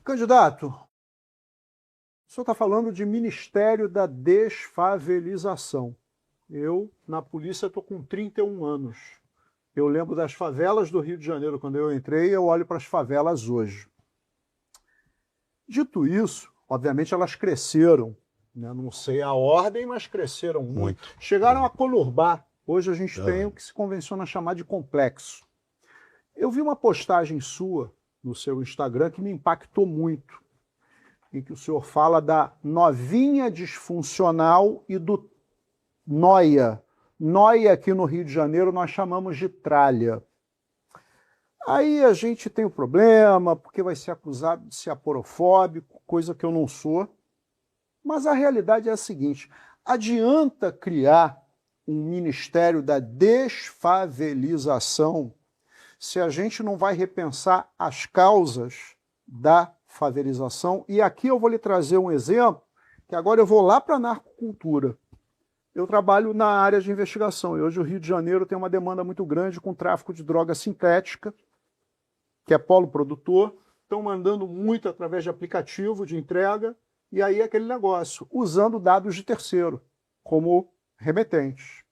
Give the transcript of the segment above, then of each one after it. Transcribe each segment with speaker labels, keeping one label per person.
Speaker 1: Candidato, o senhor está falando de Ministério da Desfavelização. Eu, na polícia, estou com 31 anos. Eu lembro das favelas do Rio de Janeiro quando eu entrei e eu olho para as favelas hoje. Dito isso, obviamente elas cresceram, né? Não sei a ordem, mas cresceram muito. Chegaram a conurbar. Hoje a gente tem o que se convenciona chamar de complexo. Eu vi uma postagem sua no seu Instagram que me impactou muito, em que o senhor fala da novinha disfuncional e do noia. Noia aqui no Rio de Janeiro nós chamamos de tralha. Aí a gente tem o problema, porque vai ser acusado de ser aporofóbico, coisa que eu não sou. Mas a realidade é a seguinte: adianta criar um Ministério da Desfavelização se a gente não vai repensar as causas da favelização? E aqui eu vou lhe trazer um exemplo, que agora eu vou lá para a narcocultura. Eu trabalho na área de investigação e hoje o Rio de Janeiro tem uma demanda muito grande com tráfico de droga sintética, que é polo produtor, estão mandando muito através de aplicativo de entrega, e aí é aquele negócio, usando dados de terceiro, como remetentes.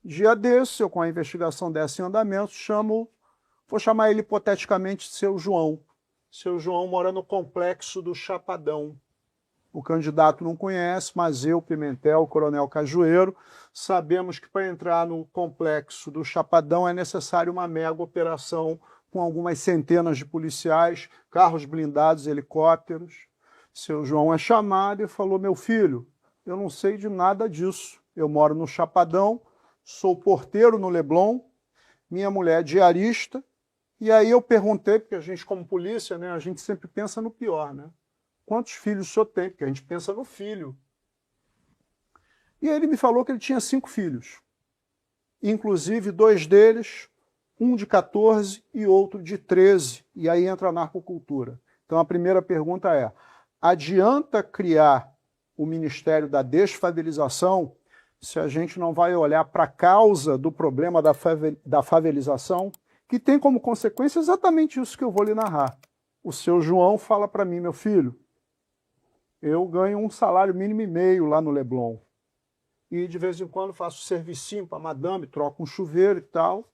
Speaker 1: Dia desse, eu com a investigação dessa em andamento, vou chamar ele hipoteticamente de Seu João. Seu João mora no complexo do Chapadão. O candidato não conhece, mas eu, Pimentel, Coronel Cajueiro, sabemos que para entrar no complexo do Chapadão é necessário uma mega operação com algumas centenas de policiais, carros blindados, helicópteros. Seu João é chamado e falou: meu filho, eu não sei de nada disso. Eu moro no Chapadão, sou porteiro no Leblon, minha mulher é diarista. E aí eu perguntei, porque a gente como polícia, né, a gente sempre pensa no pior, né? Quantos filhos o senhor tem? Porque a gente pensa no filho. E aí ele me falou que ele tinha 5 filhos. Inclusive 2 deles, um de 14 e outro de 13. E aí entra a narcocultura. Então a primeira pergunta é: adianta criar o Ministério da Desfavelização se a gente não vai olhar para a causa do problema da favelização, que tem como consequência exatamente isso que eu vou lhe narrar. O seu João fala para mim: meu filho, eu ganho um salário mínimo e meio lá no Leblon. E de vez em quando faço servicinho para madame, troco um chuveiro e tal.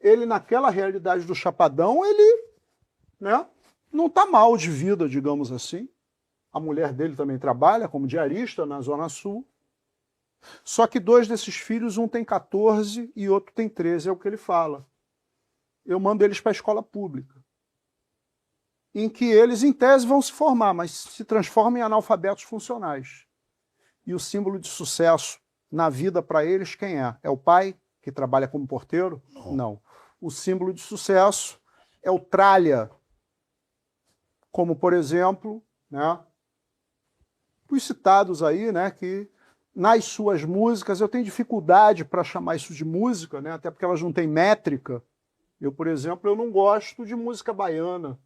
Speaker 1: Ele, naquela realidade do Chapadão, ele, né, não está mal de vida, digamos assim. A mulher dele também trabalha como diarista na Zona Sul. Só que 2 desses filhos, um tem 14 e outro tem 13, é o que ele fala. Eu mando eles para a escola pública, em que eles, em tese, vão se formar, mas se transformam em analfabetos funcionais. E o símbolo de sucesso na vida para eles, quem é? É o pai, que trabalha como porteiro? Não. O símbolo de sucesso é o tralha, como, por exemplo, né, os citados aí, né, que nas suas músicas, eu tenho dificuldade para chamar isso de música, né, até porque elas não têm métrica. Eu, por exemplo, eu não gosto de música baiana.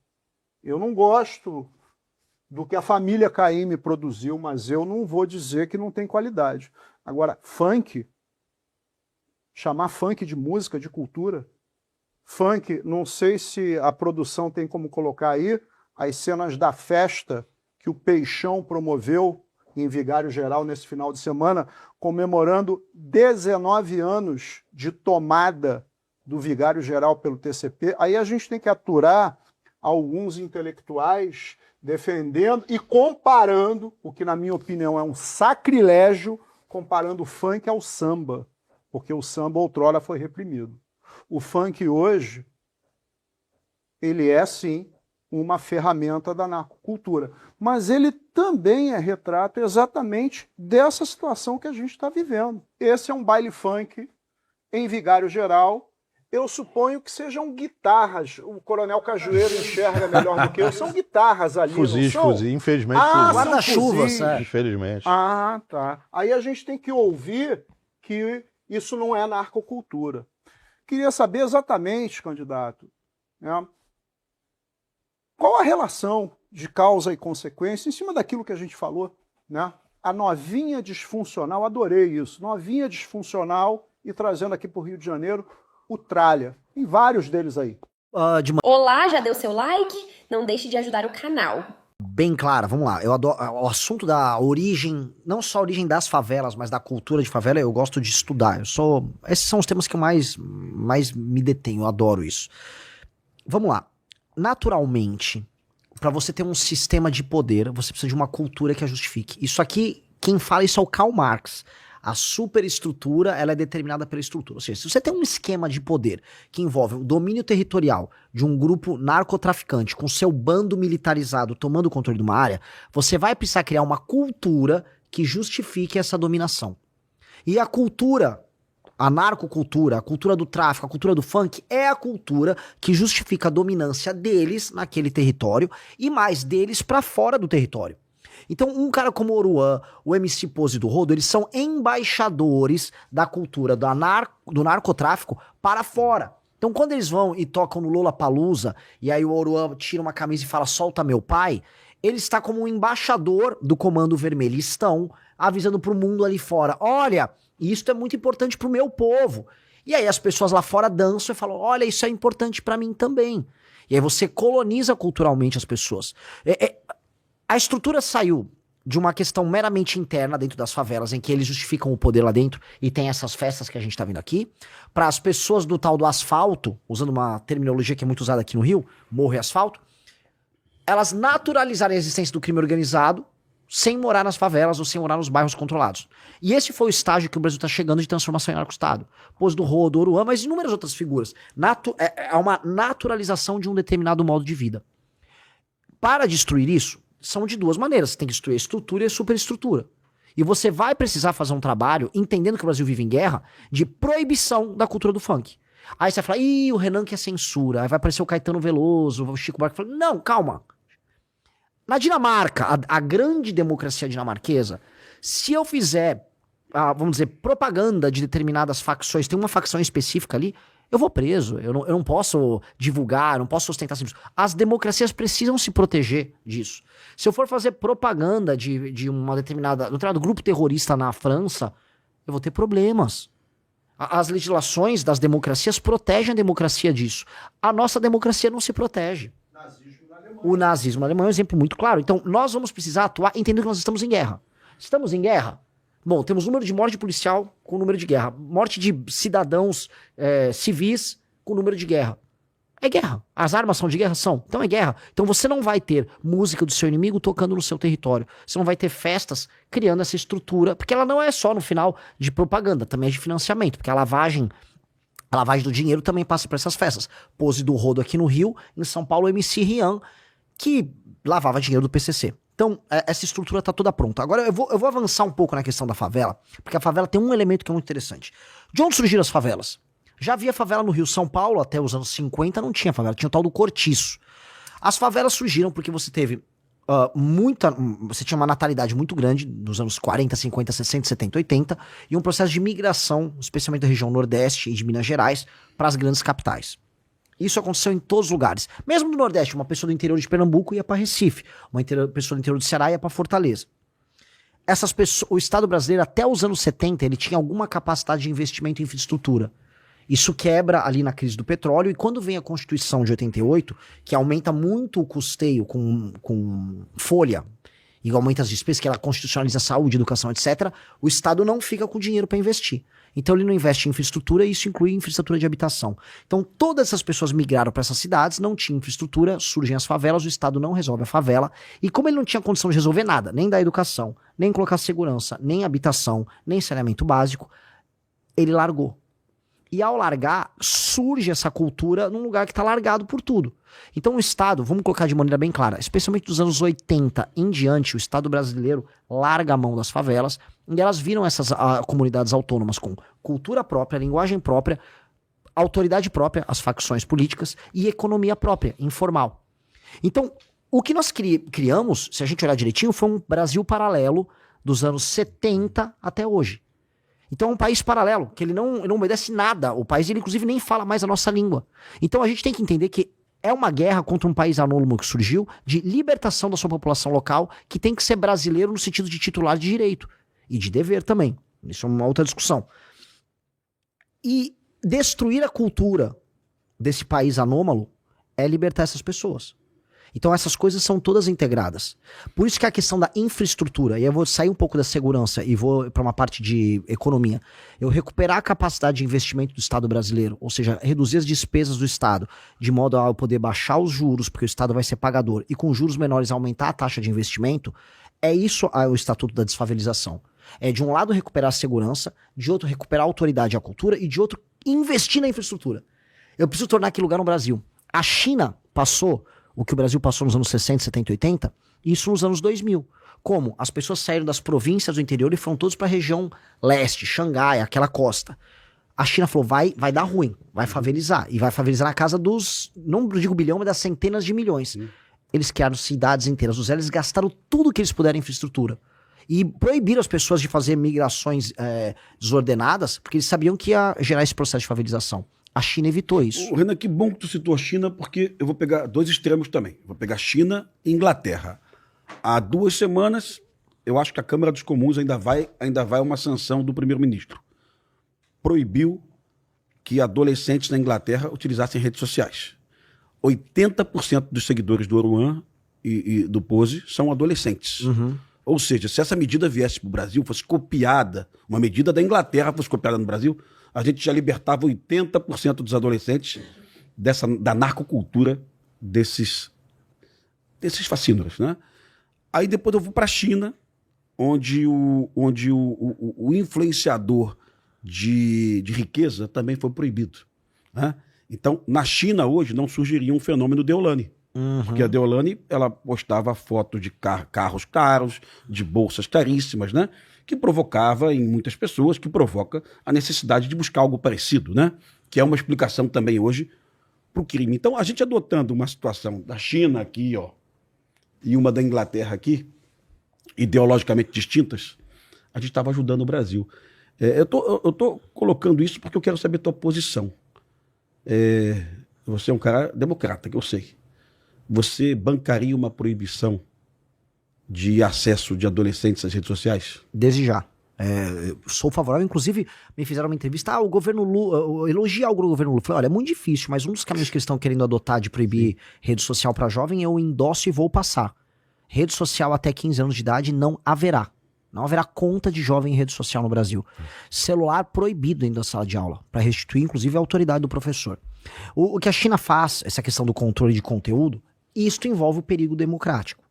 Speaker 1: Eu não gosto do que a família Caymmi produziu, mas eu não vou dizer que não tem qualidade. Agora, funk, chamar funk de música, de cultura, funk, não sei se a produção tem como colocar aí as cenas da festa que o Peixão promoveu em Vigário Geral nesse final de semana, comemorando 19 anos de tomada do Vigário Geral pelo TCP. Aí a gente tem que aturar alguns intelectuais defendendo e comparando, o que na minha opinião é um sacrilégio, comparando o funk ao samba, porque o samba outrora foi reprimido. O funk hoje, ele é sim uma ferramenta da narcocultura, mas ele também é retrato exatamente dessa situação que a gente está vivendo. Esse é um baile funk em Vigário Geral. Eu suponho que sejam guitarras. O Coronel Cajueiro enxerga melhor do que eu. São guitarras ali,
Speaker 2: fuzis,
Speaker 1: não são?
Speaker 2: fuzis, infelizmente.
Speaker 3: Guarda-chuva, sério.
Speaker 2: Infelizmente.
Speaker 1: Ah, tá. Aí a gente tem que ouvir que isso não é narcocultura. Queria saber exatamente, candidato, né, qual a relação de causa e consequência em cima daquilo que a gente falou, né? A novinha disfuncional, adorei isso. Novinha disfuncional e trazendo aqui para o Rio de Janeiro o tralha. Tem vários deles aí.
Speaker 4: Olá, já deu seu like? Não deixe de ajudar o canal.
Speaker 2: bem clara, vamos lá. Eu adoro o assunto da origem, não só a origem das favelas, mas da cultura de favela, eu gosto de estudar. Esses são os temas que eu mais me detenho, eu adoro isso. Vamos lá. Naturalmente, para você ter um sistema de poder, você precisa de uma cultura que a justifique. Isso aqui, quem fala isso é o Karl Marx. A superestrutura, ela é determinada pela estrutura. Ou seja, se você tem um esquema de poder que envolve o domínio territorial de um grupo narcotraficante com seu bando militarizado tomando o controle de uma área, você vai precisar criar uma cultura que justifique essa dominação. E a cultura, a narcocultura, a cultura do tráfico, a cultura do funk, é a cultura que justifica a dominância deles naquele território e mais deles para fora do território. Então, um cara como o Oruan, o MC Pose do Rodo, eles são embaixadores da cultura do narcotráfico para fora. Então, quando eles vão e tocam no Lollapalooza, e aí o Oruan tira uma camisa e fala, solta meu pai, ele está como um embaixador do Comando Vermelho. Estão avisando pro mundo ali fora, olha, isso é muito importante pro meu povo. E aí as pessoas lá fora dançam e falam, olha, isso é importante para mim também. E aí você coloniza culturalmente as pessoas. A estrutura saiu de uma questão meramente interna dentro das favelas, em que eles justificam o poder lá dentro e tem essas festas que a gente tá vendo aqui, para as pessoas do tal do asfalto, usando uma terminologia que é muito usada aqui no Rio, morro e asfalto, elas naturalizarem a existência do crime organizado sem morar nas favelas ou sem morar nos bairros controlados. E esse foi o estágio que o Brasil tá chegando de transformação em narco-estado. Pose do Rodo, Oruan, mas inúmeras outras figuras. É uma naturalização de um determinado modo de vida. Para destruir isso, são de duas maneiras. Você tem que destruir a estrutura e a superestrutura. E você vai precisar fazer um trabalho, entendendo que o Brasil vive em guerra, de proibição da cultura do funk. Aí você vai falar, ih, o Renan quer censura. Aí vai aparecer o Caetano Veloso, o Chico Buarque. Não, calma. Na Dinamarca, a grande democracia dinamarquesa, se eu fizer, vamos dizer, propaganda de determinadas facções, tem uma facção específica ali, eu vou preso, eu não posso divulgar, não posso sustentar isso. As democracias precisam se proteger disso. Se eu for fazer propaganda de um determinado grupo terrorista na França, eu vou ter problemas. As legislações das democracias protegem a democracia disso. A nossa democracia não se protege. O nazismo na Alemanha é um exemplo muito claro. Então, nós vamos precisar atuar entendendo que nós estamos em guerra. Estamos em guerra? Bom, temos número de morte policial com número de guerra. Morte de cidadãos civis com número de guerra. É guerra. As armas são de guerra? São. Então é guerra. Então você não vai ter música do seu inimigo tocando no seu território. Você não vai ter festas criando essa estrutura. Porque ela não é só no final de propaganda, também é de financiamento. Porque a lavagem do dinheiro também passa por essas festas. Pose do Rodo aqui no Rio, em São Paulo, MC Rian, que lavava dinheiro do PCC. Então, essa estrutura tá toda pronta. Agora, eu vou avançar um pouco na questão da favela, porque a favela tem um elemento que é muito interessante. De onde surgiram as favelas? Já havia favela no Rio. São Paulo, até os anos 50, não tinha favela. Tinha o tal do cortiço. As favelas surgiram porque você teve você tinha uma natalidade muito grande nos anos 40, 50, 60, 70, 80, e um processo de migração, especialmente da região Nordeste e de Minas Gerais, para as grandes capitais. Isso aconteceu em todos os lugares. Mesmo no Nordeste, uma pessoa do interior de Pernambuco ia para Recife, uma pessoa do interior do Ceará ia para Fortaleza. Essas pessoas, o Estado brasileiro, até os anos 70, ele tinha alguma capacidade de investimento em infraestrutura. Isso quebra ali na crise do petróleo, e quando vem a Constituição de 88, que aumenta muito o custeio com folha, e aumenta as despesas, que ela constitucionaliza saúde, educação, etc., o Estado não fica com dinheiro para investir. Então ele não investe em infraestrutura, e isso inclui infraestrutura de habitação. Então todas essas pessoas migraram para essas cidades, não tinha infraestrutura, surgem as favelas, o Estado não resolve a favela, e como ele não tinha condição de resolver nada, nem da educação, nem colocar segurança, nem habitação, nem saneamento básico, ele largou. E ao largar, surge essa cultura num lugar que está largado por tudo. Então o Estado, vamos colocar de maneira bem clara, especialmente dos anos 80 em diante, o Estado brasileiro larga a mão das favelas, e elas viram essas comunidades autônomas com cultura própria, linguagem própria, autoridade própria, as facções políticas, e economia própria, informal. Então, o que nós criamos, se a gente olhar direitinho, foi um Brasil paralelo dos anos 70 até hoje. Então é um país paralelo, que ele não obedece nada. O país, ele inclusive nem fala mais a nossa língua. Então a gente tem que entender que é uma guerra contra um país anônimo que surgiu, de libertação da sua população local, que tem que ser brasileiro no sentido de titular de direito. E de dever também. Isso é uma outra discussão. E destruir a cultura desse país anômalo é libertar essas pessoas. Então essas coisas são todas integradas. Por isso que a questão da infraestrutura, e eu vou sair um pouco da segurança e vou para uma parte de economia, eu recuperar a capacidade de investimento do Estado brasileiro, ou seja, reduzir as despesas do Estado, de modo a eu poder baixar os juros, porque o Estado vai ser pagador, e com juros menores aumentar a taxa de investimento, é isso o Estatuto da Desfavelização. É de um lado recuperar a segurança, de outro recuperar a autoridade e a cultura, e de outro investir na infraestrutura. Eu preciso tornar aquele lugar no Brasil. A China passou o que o Brasil passou nos anos 60, 70, 80, isso nos anos 2000. Como? As pessoas saíram das províncias do interior e foram todos para a região leste, Xangai, aquela costa. A China falou, vai dar ruim, vai favelizar. E vai favelizar na casa dos, não digo bilhão, mas das centenas de milhões. Eles criaram cidades inteiras do zero, eles gastaram tudo que eles puderam em infraestrutura. E proibiram as pessoas de fazer migrações desordenadas, porque eles sabiam que ia gerar esse processo de favelização. A China evitou isso.
Speaker 3: Renan, que bom que tu citou a China, porque eu vou pegar dois extremos também. Vou pegar China e Inglaterra. Há 2 semanas, eu acho que a Câmara dos Comuns ainda vai uma sanção do primeiro-ministro. Proibiu que adolescentes na Inglaterra utilizassem redes sociais. 80% dos seguidores do Oruan e do Pose são adolescentes. Ou seja, se essa medida viesse para o Brasil, fosse copiada, uma medida da Inglaterra fosse copiada no Brasil, a gente já libertava 80% dos adolescentes da narcocultura desses fascínoros, né? Aí depois eu vou para a China, onde o influenciador de riqueza também foi proibido, né? Então, na China hoje não surgiria um fenômeno Deolane. Porque a Deolane, ela postava foto de carros caros, de bolsas caríssimas, né? Que provocava em muitas pessoas, que provoca a necessidade de buscar algo parecido, né? Que é uma explicação também hoje para o crime. Então, a gente adotando uma situação da China aqui, ó, e uma da Inglaterra aqui, ideologicamente distintas, a gente estava ajudando o Brasil. Eu tô colocando isso porque eu quero saber a tua posição. Você é um cara democrata, que eu sei. Você bancaria uma proibição de acesso de adolescentes às redes sociais?
Speaker 2: Desde já. Sou favorável, inclusive me fizeram uma entrevista, o governo Lula, elogiar o governo Lula. Falei, olha, é muito difícil, mas um dos caminhos que eles estão querendo adotar de proibir rede social para jovem, eu endosso e vou passar. Rede social até 15 anos de idade não haverá. Não haverá conta de jovem em rede social no Brasil. Celular proibido dentro da sala de aula, para restituir inclusive a autoridade do professor. O que a China faz, essa questão do controle de conteúdo, isto envolve o perigo democrático.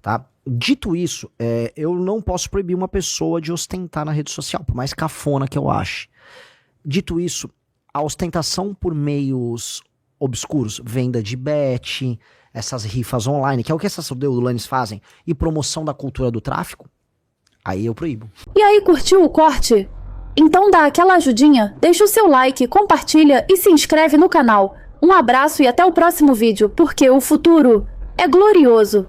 Speaker 2: Tá? Dito isso, eu não posso proibir uma pessoa de ostentar na rede social, por mais cafona que eu ache. Dito isso, a ostentação por meios obscuros, venda de bet, essas rifas online, que é o que essas deulanes fazem, e promoção da cultura do tráfico, aí eu proíbo.
Speaker 4: E aí, curtiu o corte? Então dá aquela ajudinha, deixa o seu like, compartilha e se inscreve no canal. Um abraço e até o próximo vídeo, porque o futuro é glorioso.